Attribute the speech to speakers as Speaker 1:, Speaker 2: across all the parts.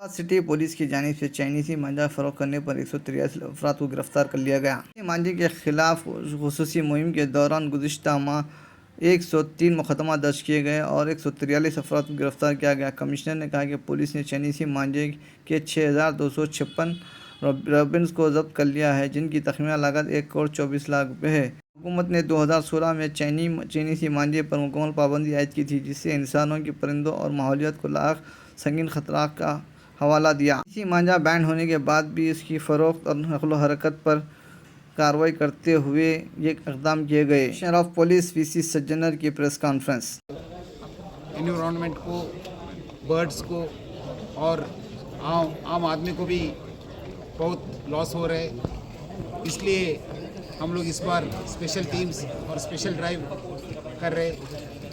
Speaker 1: City police की जानिब से चाइनीज़ी मांझा फ़रोख्त करने पर 183 अफराद को गिरफ्तार कर लिया गया। मांझे के खिलाफ खुसूसी मुहिम के दौरान गुज़िश्ता माह 103 मुकदमा दर्ज किए गए और 143 अफराद को गिरफ्तार किया गया। कमिश्नर ने कहा कि पुलिस ने चाइनीज़ी मांझे के 6,256 रबिन्स को जब्त कर लिया है, जिनकी तखमीना लागत 1 करोड़ 24 लाख रुपये है। हुकूमत ने 2016 में चाइनीज़ी मांझे पर मुकम्मल पाबंदी आयद की थी, जिससे इंसानों की, परिंदों और माहौलियात को लाख संगीन खतरा का हवाला दिया। इसी मांझा बैन होने के बाद भी इसकी फ़रोख्त और नक़्ल हरकत पर कार्रवाई करते हुए ये इक़दाम किए गए। Commissioner of police VC Sajjanar की प्रेस कॉन्फ्रेंस।
Speaker 2: एनवायरनमेंट को, बर्ड्स को और आम आदमी को भी बहुत लॉस हो रहे, इसलिए हम लोग इस बार स्पेशल टीम्स और स्पेशल ड्राइव कर रहे।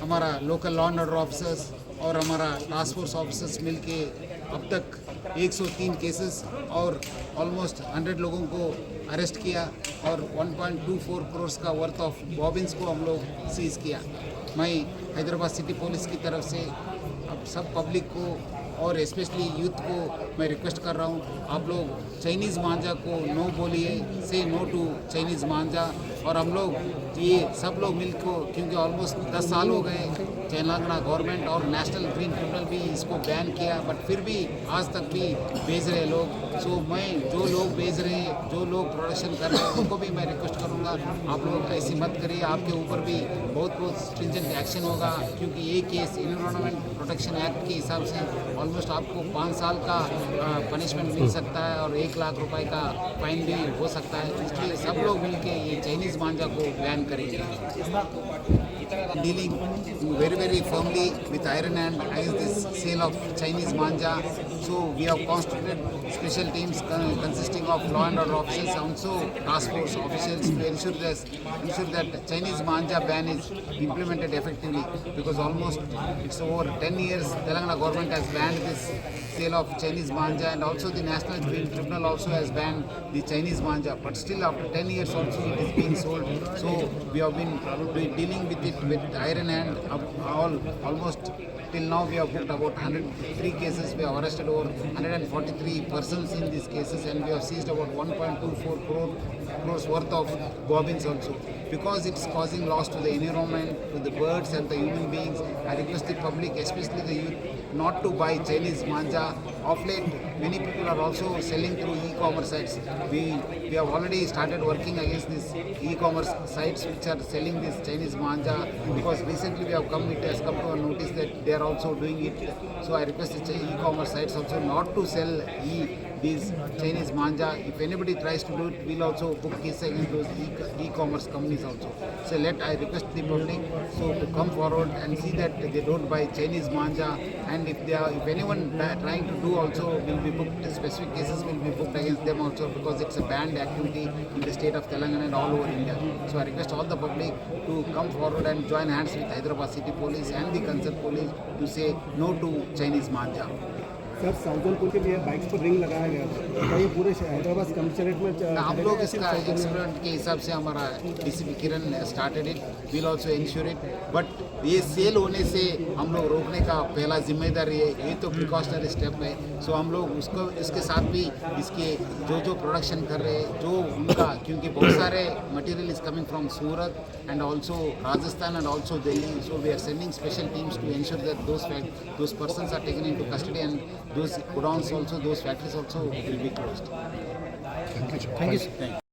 Speaker 2: हमारा local law and order officers और हमारा टास्क फोर्स ऑफिसर्स मिलके अब तक 103 केसेस और ऑलमोस्ट 100 लोगों को अरेस्ट किया और 1.24 करोड़ का वर्थ ऑफ बॉबिन्स को हम लोग सीज किया। मैं हैदराबाद सिटी पुलिस की तरफ से अब सब पब्लिक को और स्पेशली यूथ को मैं रिक्वेस्ट कर रहा हूँ, आप लोग चाइनीज़ मांझा को नो बोलिए, से नो टू चाइनीज़ मांझा। और हम लोग ये सब लोग मिलकर, क्योंकि ऑलमोस्ट 10 साल हो गए तेलंगाना गवर्नमेंट और नेशनल ग्रीन ट्रिब्यूनल भी इसको बैन किया, बट फिर भी आज तक भी बेच रहे लोग। सो मैं जो लोग बेच रहे हैं, जो लोग प्रोडक्शन कर रहे हैं, उनको भी मैं रिक्वेस्ट करूँगा, आप लोग ऐसी मत करिए, आपके ऊपर भी बहुत स्ट्रिंजेंट एक्शन होगा। क्योंकि ये केस एनवायरनमेंट प्रोटेक्शन एक्ट के हिसाब से ऑलमोस्ट आपको 5 साल का पनिशमेंट मिल सकता है और 1 लाख रुपए का फाइन भी हो सकता है। इसलिए सब लोग मिलके ये चाइनीज़ मांझा को बैन करेंगे। Dealing very firmly with iron hand against this sale of Chinese manja. So we have constituted special teams consisting of law and order officers, also task force officials, to ensure that Chinese manja ban is implemented effectively, because almost it's over 10 years Telangana government has banned this sale of Chinese manja, and also the National Green Tribunal also has banned the Chinese manja, but still after 10 years also it is being sold. So we have been dealing with it with iron hand. Almost till now we have booked about 103 cases. We have arrested over 143 persons in these cases, and we have seized about 1.24 crores worth of bobbins also. Because it's causing loss to the environment, to the birds and the human beings, I request the public, especially the youth, not to buy Chinese manja. Of late, many people are also selling through e-commerce sites. We have already started working against these e-commerce sites which are selling this Chinese manja, because recently it has come to our notice that they are also doing it. So I request the e-commerce sites also not to sell these Chinese manja. If anybody tries to do it, we'll also book cases against those e-commerce companies also. So I request the public to come forward and see that they don't buy Chinese manja, and if anyone trying to do also will be booked, specific cases will be booked against them also, because it's a banned activity in the state of Telangana and all over India. So I request all the public to come forward and join hands with Hyderabad City Police and the concerned police to say no to Chinese manja.
Speaker 3: Sir, साउथनपुर के लिए bikes पर ring लगाया गया था, क्या ये पूरे हैदराबाद कमिश्नरेट में
Speaker 2: हम लोग इसका एक्सपेरिमेंट के हिसाब से हमारा DCP Kiran started it, will also ensure it, but ये सेल होने से हम लोग रोकने का पहला जिम्मेदारी है, ये तो प्रिकॉशनरी स्टेप है। सो हम लोग उसको इसके साथ भी इसके जो प्रोडक्शन कर रहे हैं, जो उनका, क्योंकि बहुत सारे material is coming from Surat and also Rajasthan and also Delhi, so we are sending special teams to ensure that those persons are taken into custody, and those godowns also, those factories also will be closed.
Speaker 3: Thank you.